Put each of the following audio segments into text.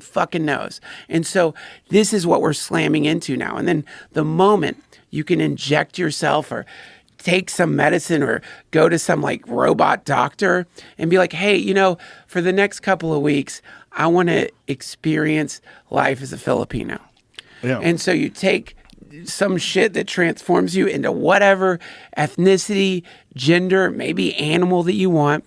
fucking knows. And so this is what we're slamming into now. And then the moment you can inject yourself or take some medicine or go to some like robot doctor and be like, hey, you know, for the next couple of weeks, I want to experience life as a Filipino. Yeah. And so you take some shit that transforms you into whatever ethnicity, gender, maybe animal that you want.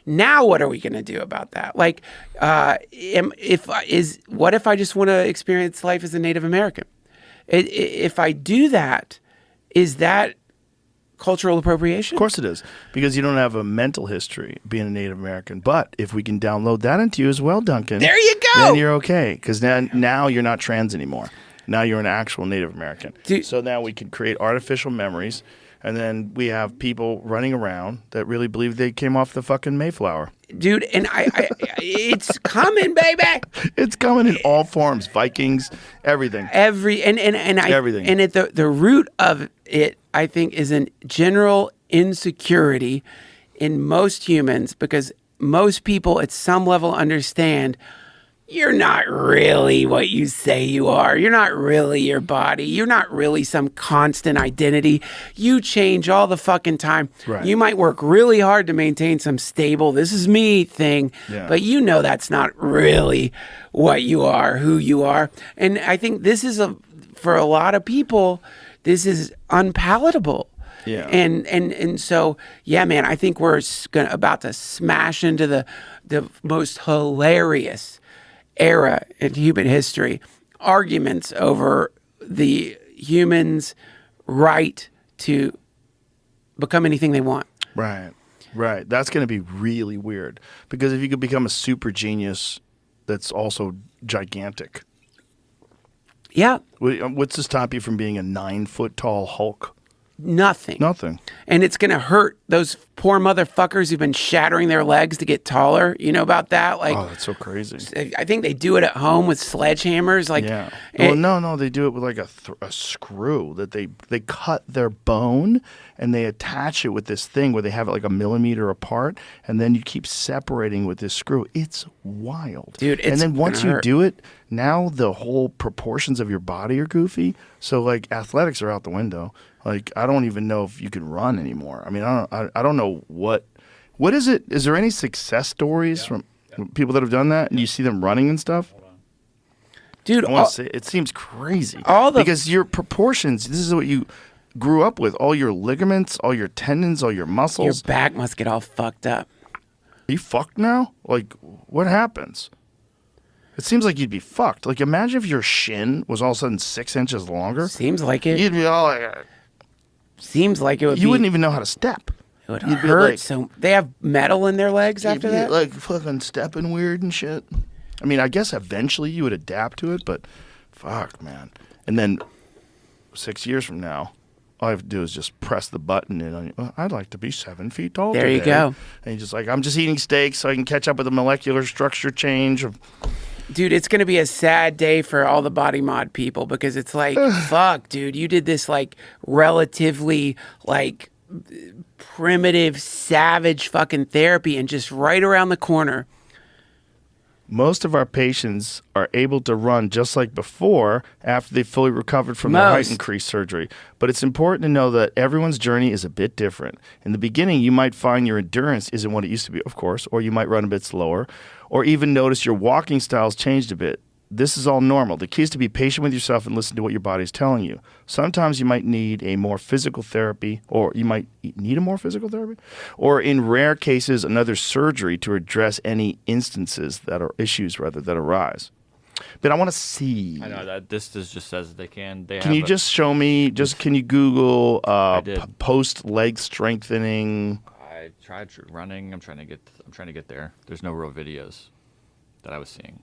Now, what are we going to do about that? Like, what if I just want to experience life as a Native American? If I do that, is that cultural appropriation? Of course it is, because you don't have a mental history being a Native American. But if we can download that into you as well, Duncan, there you go. Then you're okay, because now you're not trans anymore. Now you're an actual Native American. So now we can create artificial memories, and then we have people running around that really believe they came off the fucking Mayflower. Dude, and I it's coming, baby. It's coming in all forms. Vikings, everything. Everything. And at the root of it, I think, is a general insecurity in most humans, because most people at some level understand you're not really what you say you are. You're not really your body. You're not really some constant identity. You change all the fucking time. Right. You might work really hard to maintain some stable, this is me thing, but you know that's not really what you are, who you are. And I think this is, for a lot of people, this is unpalatable. Yeah. And so, yeah, man, I think we're about to smash into the most hilarious era in human history, arguments over the human's right to become anything they want. Right. That's going to be really weird, because if you could become a super genius that's also gigantic. Yeah. What's to stop you from being a 9-foot tall Hulk? Nothing. And it's going to hurt those poor motherfuckers who've been shattering their legs to get taller. You know about that? Like, oh, that's so crazy. I think they do it at home with sledgehammers. Like, yeah. Well, no, they do it with like a screw that they cut their bone and they attach it with this thing where they have it like a millimeter apart, and then you keep separating with this screw. It's wild, dude. And then once you do it, now the whole proportions of your body are goofy. So like athletics are out the window. Like, I don't even know if you can run anymore. I mean, I don't know what is it? Is there any success stories from people that have done that, and you see them running and stuff? Dude, I want to say it seems crazy. Because your proportions, this is what you grew up with. All your ligaments, all your tendons, all your muscles. Your back must get all fucked up. Are you fucked now? Like, what happens? It seems like you'd be fucked. Like, imagine if your shin was all of a sudden 6 inches longer. Seems like it. You'd be all like... Seems like it would be... You wouldn't even know how to step. It would hurt. Like, so they have metal in their legs after that? Like fucking stepping weird and shit. I mean, I guess eventually you would adapt to it, but fuck, man. And then 6 years from now, all I have to do is just press the button and I'd like to be 7 feet tall There today. you go. And you're just like, I'm just eating steak so I can catch up with the molecular structure change of... Dude, it's going to be a sad day for all the body mod people, because it's like, fuck, dude, you did this like relatively like primitive, savage fucking therapy, and just right around the corner. Most of our patients are able to run just like before after they've fully recovered from their height increase surgery. But it's important to know that everyone's journey is a bit different. In the beginning, you might find your endurance isn't what it used to be, of course, or you might run a bit slower, or even notice your walking style's changed a bit. This is all normal. The key is to be patient with yourself and listen to what your body's telling you. Sometimes you might need a more physical therapy, or you might need a more physical therapy, or in rare cases, another surgery to address any instances that are issues rather that arise. But I want to see. I know that this just says they can. Can you just show me? Can you Google post leg strengthening? I tried running. I'm trying to get there. There's no real videos that I was seeing.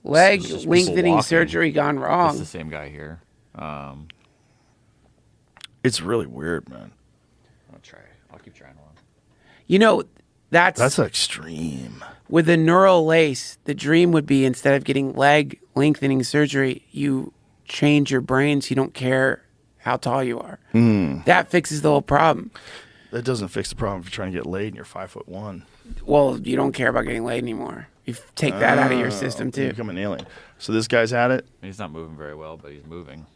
Leg lengthening surgery gone wrong. It's the same guy here. It's really weird, man. I'll keep trying one. You know, that's extreme. With a neural lace, the dream would be, instead of getting leg lengthening surgery, you change your brain so you don't care how tall you are. That fixes the whole problem. That doesn't fix the problem if you're trying to get laid and you're 5'1". Well, you don't care about getting laid anymore. You take that out of your system too. You become an alien. So this guy's had it. He's not moving very well, but he's moving.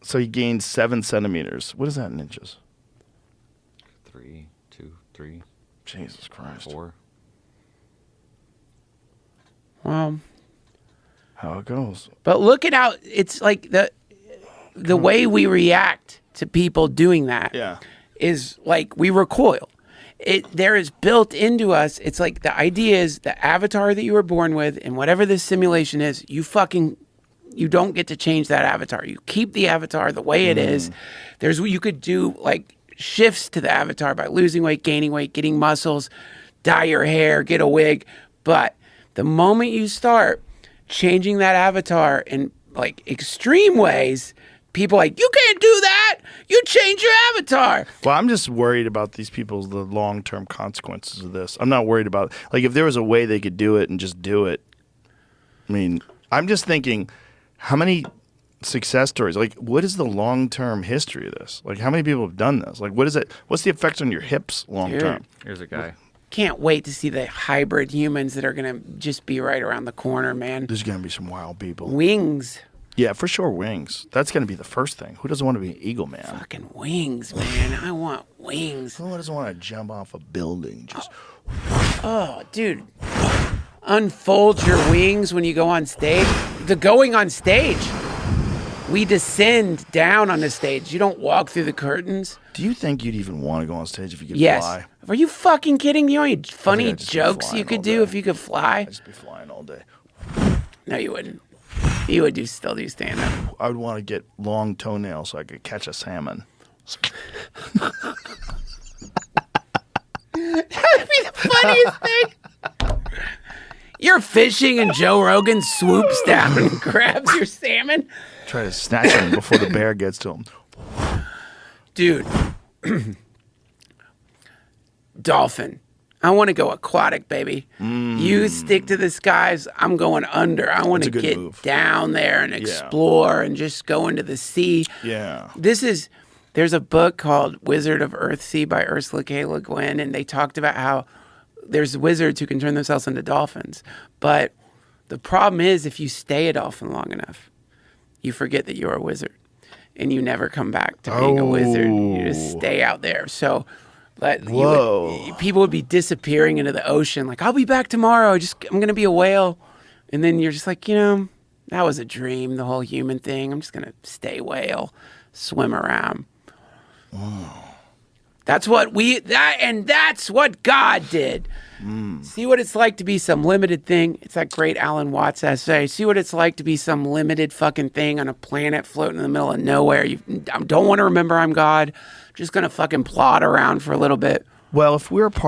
So he gained 7 centimeters. What is that in inches? 3, 2, 3. Jesus Christ. 4. Well, how it goes. But look at how it's like the way we react to people doing that is like we recoil. There is built into us. It's like the idea is the avatar that you were born with, and whatever this simulation is, you don't get to change that avatar. You keep the avatar the way it is. You could do like shifts to the avatar by losing weight, gaining weight, getting muscles, dye your hair, get a wig. But the moment you start changing that avatar in like extreme ways, people are like, you can't do that. You change your avatar. Well, I'm just worried about these people's the long-term consequences of this. I'm not worried about like if there was a way they could do it and just do it. I mean, I'm just thinking, how many success stories? Like, what is the long-term history of this? Like, how many people have done this? Like, what is it? What's the effects on your hips long-term? Here's a guy. Can't wait to see the hybrid humans that are gonna just be right around the corner, man. There's gonna be some wild people. Wings. Yeah, for sure, wings. That's going to be the first thing. Who doesn't want to be an eagle man? Fucking wings, man. I want wings. Who doesn't want to jump off a building? Just Oh, dude. Unfold your wings when you go on stage. The going on stage. We descend down on the stage. You don't walk through the curtains. Do you think you'd even want to go on stage if you could yes. fly? Are you fucking kidding me? You know how many funny jokes you could do if you could fly? I'd just be flying all day. No, you wouldn't. You would still do stand-up. I would want to get long toenails so I could catch a salmon. That'd be the funniest thing. You're fishing and Joe Rogan swoops down and grabs your salmon. Try to snatch him before the bear gets to him. Dude. Dolphin. I want to go aquatic, baby. You stick to the skies, I'm going under. I want to get down there and explore and just go into the sea. Yeah. There's a book called Wizard of Earthsea by Ursula K. Le Guin, and they talked about how there's wizards who can turn themselves into dolphins. But the problem is if you stay a dolphin long enough, you forget that you're a wizard. And you never come back to being a wizard. You just stay out there. So... But people would be disappearing into the ocean. Like, I'll be back tomorrow. I'm going to be a whale. And then you're just like, that was a dream, the whole human thing. I'm just going to stay whale, swim around. Oh. That's what that's what God did. See what it's like to be some limited thing. It's that great Alan Watts essay. See what it's like to be some limited fucking thing on a planet floating in the middle of nowhere. You don't want to remember I'm God. Just going to fucking plod around for a little bit. Well, if we're part